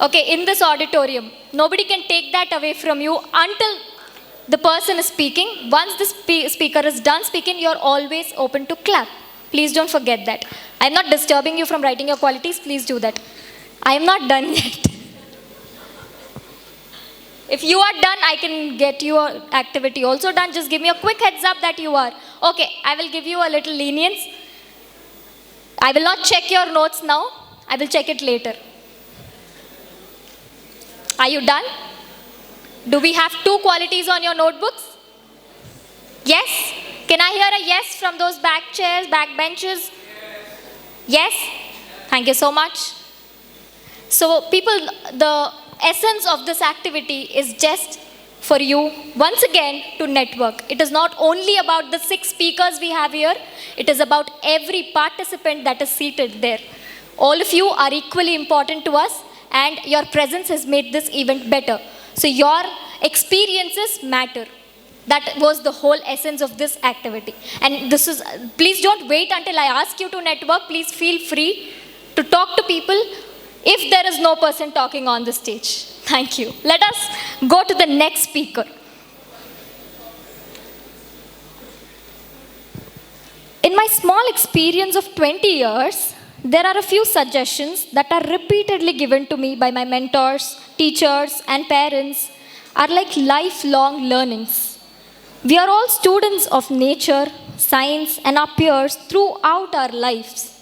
Okay, in this auditorium, nobody can take that away from you until the person is speaking. Once the speaker is done speaking, you're always open to clap. Please don't forget that. I'm not disturbing you from writing your qualities. Please do that. I am not done yet. If you are done, I can get your activity also done. Just give me a quick heads up that you are. Okay, I will give you a little lenience. I will not check your notes now. I will check it later. Are you done? Do we have 2 qualities on your notebooks? Yes? Can I hear a yes from those back chairs, back benches? Yes? Thank you so much. So people, the essence of this activity is just for you, once again, to network. It is not only about the 6 speakers we have here. It is about every participant that is seated there. All of you are equally important to us, and your presence has made this event better. So your experiences matter. That was the whole essence of this activity. And this is, please don't wait until I ask you to network. Please feel free to talk to people if there is no person talking on the stage. Thank you. Let us go to the next speaker. In my small experience of 20 years, there are a few suggestions that are repeatedly given to me by my mentors, teachers, and parents are like lifelong learnings. We are all students of nature, science, and our peers throughout our lives.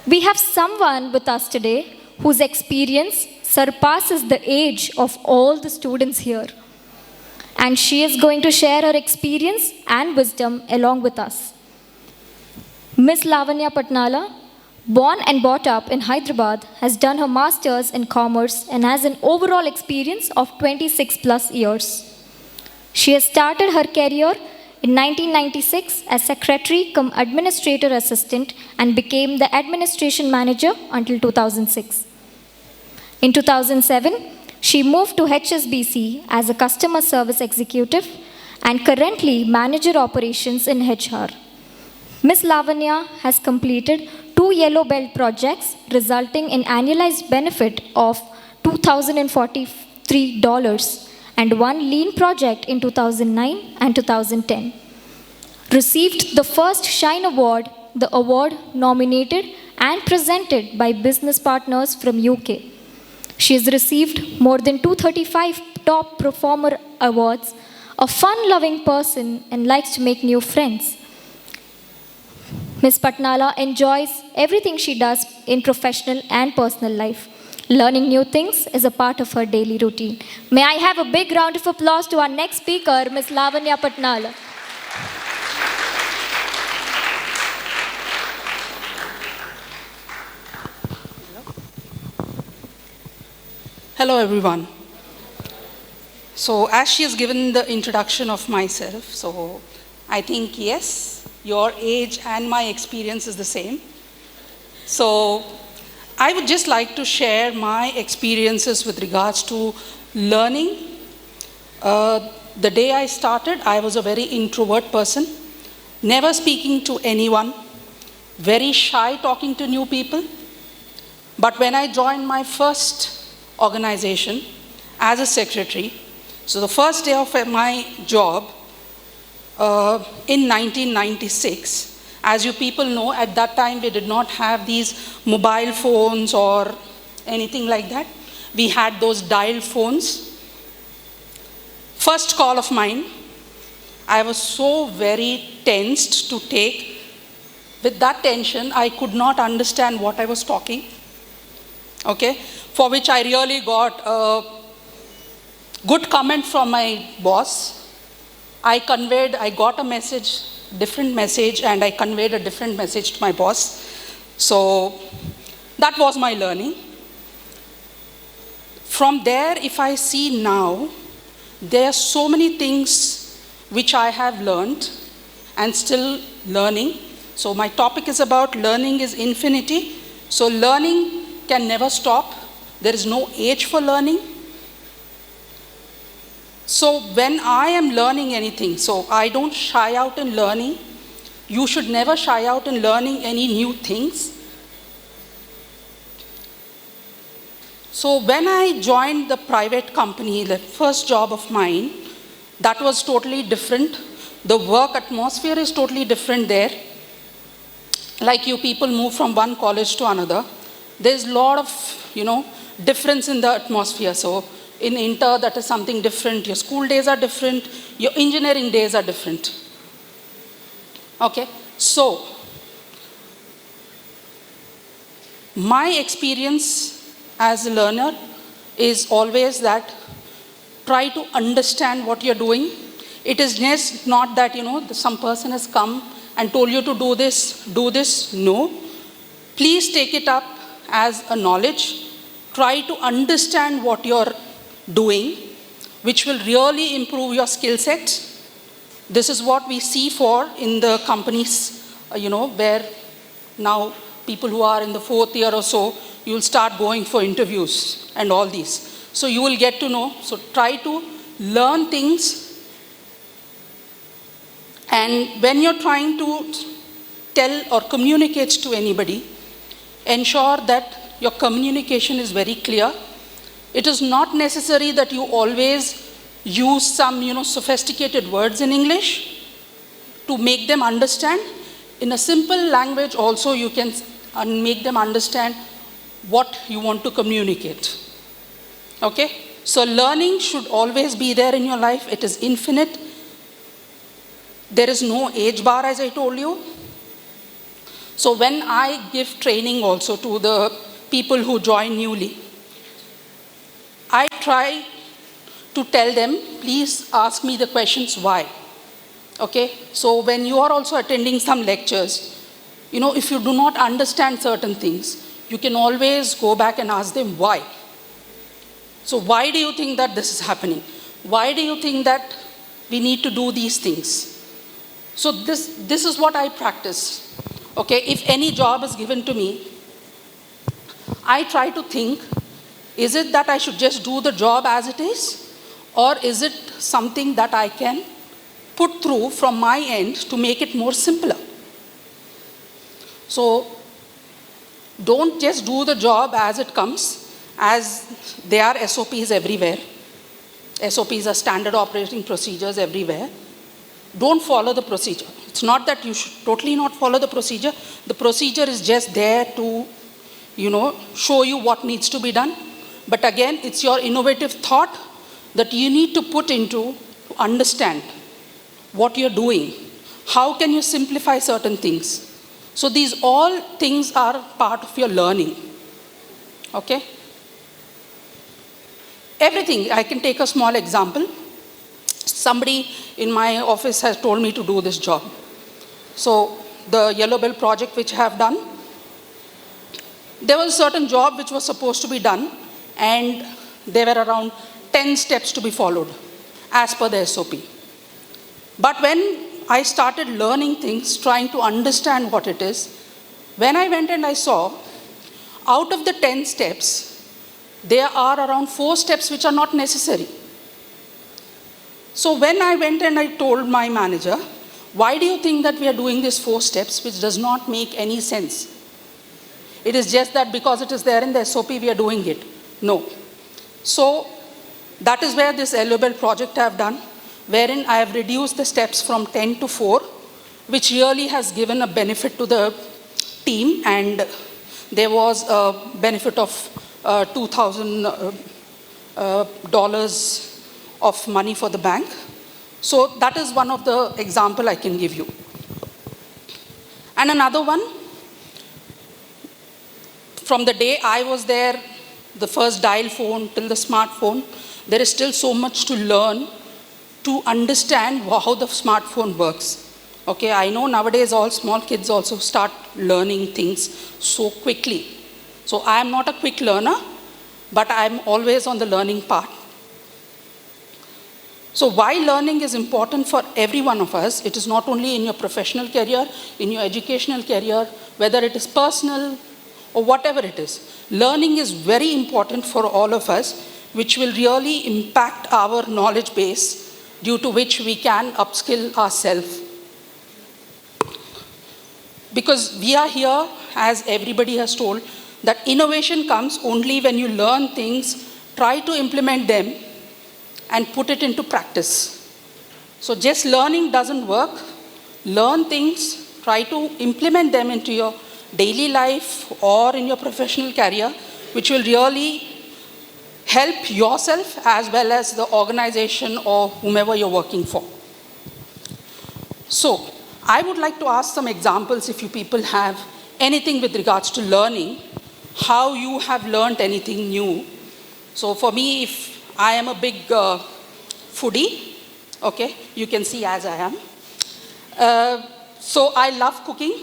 We have someone with us today whose experience surpasses the age of all the students here. And she is going to share her experience and wisdom along with us. Miss Lavanya Patnala, born and brought up in Hyderabad, has done her master's in commerce and has an overall experience of 26 plus years. She has started her career in 1996 as secretary cum administrator assistant and became the administration manager until 2006. In 2007, she moved to HSBC as a customer service executive and currently manager operations in HR. Ms. Lavanya has completed 2 yellow belt projects resulting in annualized benefit of $2,043 and 1 lean project in 2009 and 2010. Received the first Shine Award, the award nominated and presented by business partners from UK. She has received more than 235 top performer awards, a fun-loving person and likes to make new friends. Ms. Patnala enjoys everything she does in professional and personal life. Learning new things is a part of her daily routine. May I have a big round of applause to our next speaker, Ms. Lavanya Patnala. Hello everyone. So as she has given the introduction of myself, so I think yes, your age and my experience is the same. So I would just like to share my experiences with regards to learning. The day I started, I was a very introvert person, never speaking to anyone, very shy talking to new people. But when I joined my first organization as a secretary, so the first day of my job in 1996, as you people know, at that time we did not have these mobile phones or anything like that. We had those dial phones. First call of mine, I was so very tensed to take. With that tension, I could not understand what I was talking. Okay, for which I really got a good comment from my boss. I got a message, different message, and I conveyed a different message to my boss. So that was my learning. From there, if I see now, there are so many things which I have learned and still learning. So my topic is about learning is infinity. So learning can never stop. There is no age for learning. So when I am learning anything, so I don't shy out in learning. You should never shy out in learning any new things. So when I joined the private company, the first job of mine, that was totally different. The work atmosphere is totally different there. Like you people move from one college to another. There's a lot of, difference in the atmosphere. So in Inter, that is something different. Your school days are different. Your engineering days are different. Okay, so my experience as a learner is always that try to understand what you're doing. It is just not that, some person has come and told you to do this. No. Please take it up as a knowledge. Try to understand what you're doing, which will really improve your skill set. This is what we see for in the companies, where now people who are in the 4th year or so, you'll start going for interviews and all these. So you will get to know. So try to learn things. And when you're trying to tell or communicate to anybody, ensure that your communication is very clear. It is not necessary that you always use some, sophisticated words in English to make them understand. In a simple language also, you can make them understand what you want to communicate. Okay? So learning should always be there in your life. It is infinite. There is no age bar, as I told you. So when I give training also to the people who join newly, I try to tell them, please ask me the questions why. Okay? So when you are also attending some lectures, if you do not understand certain things, you can always go back and ask them why. So why do you think that this is happening? Why do you think that we need to do these things? So this is what I practice. Okay, if any job is given to me, I try to think, is it that I should just do the job as it is? Or is it something that I can put through from my end to make it more simpler? So don't just do the job as it comes, as there are SOPs everywhere. SOPs are standard operating procedures everywhere. Don't follow the procedure. It's not that you should totally not follow the procedure. The procedure is just there to, show you what needs to be done. But again, it's your innovative thought that you need to put into to understand what you're doing. How can you simplify certain things? So these all things are part of your learning. Okay? Everything. I can take a small example. Somebody in my office has told me to do this job. So the Yellow Bell project which I have done, there was a certain job which was supposed to be done, and there were around 10 steps to be followed as per the SOP. But when I started learning things, trying to understand what it is, when I went and I saw, out of the 10 steps, there are around 4 steps which are not necessary. So when I went and I told my manager, why do you think that we are doing these 4 steps which does not make any sense? It is just that because it is there in the SOP, we are doing it. No. So that is where this Yellow Bell project I have done, wherein I have reduced the steps from 10 to 4, which really has given a benefit to the team, and there was a benefit of $2,000 of money for the bank. So that is one of the example I can give you. And another one, from the day I was there, the first dial phone till the smartphone, there is still so much to learn to understand how the smartphone works. Okay, I know nowadays all small kids also start learning things so quickly. So I am not a quick learner, but I am always on the learning part. So why learning is important for every one of us, it is not only in your professional career, in your educational career, whether it is personal or whatever it is. Learning is very important for all of us, which will really impact our knowledge base, due to which we can upskill ourselves. Because we are here, as everybody has told, that innovation comes only when you learn things, try to implement them, and put it into practice. So just learning doesn't work. Learn things, try to implement them into your daily life or in your professional career, which will really help yourself as well as the organization or whomever you're working for. So, I would like to ask some examples if you people have anything with regards to learning, how you have learned anything new. So for me, if I am a big foodie, okay, you can see as I am. So I love cooking.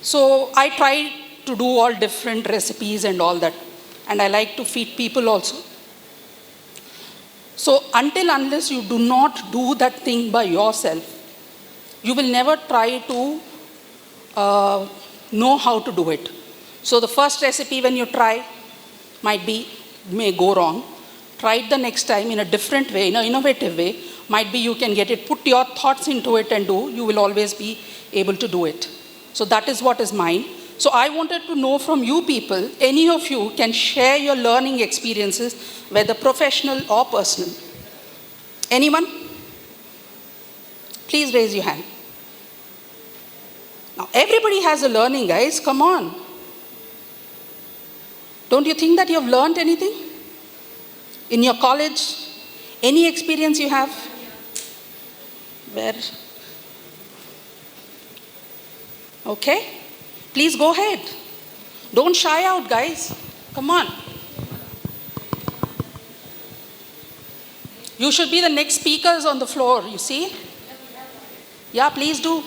So I try to do all different recipes and all that. And I like to feed people also. So unless you do not do that thing by yourself, you will never try to know how to do it. So the first recipe when you try may go wrong. Try it the next time in a different way, in an innovative way. Might be you can get it, put your thoughts into it and do, you will always be able to do it. So that is what is mine. So I wanted to know from you people, any of you can share your learning experiences, whether professional or personal. Anyone? Please raise your hand. Now everybody has a learning, guys, come on. Don't you think that you have learned anything? In your college, any experience you have? Where? Okay, please go ahead. Don't shy out, guys. Come on. You should be the next speakers on the floor, you see? Yeah, please do.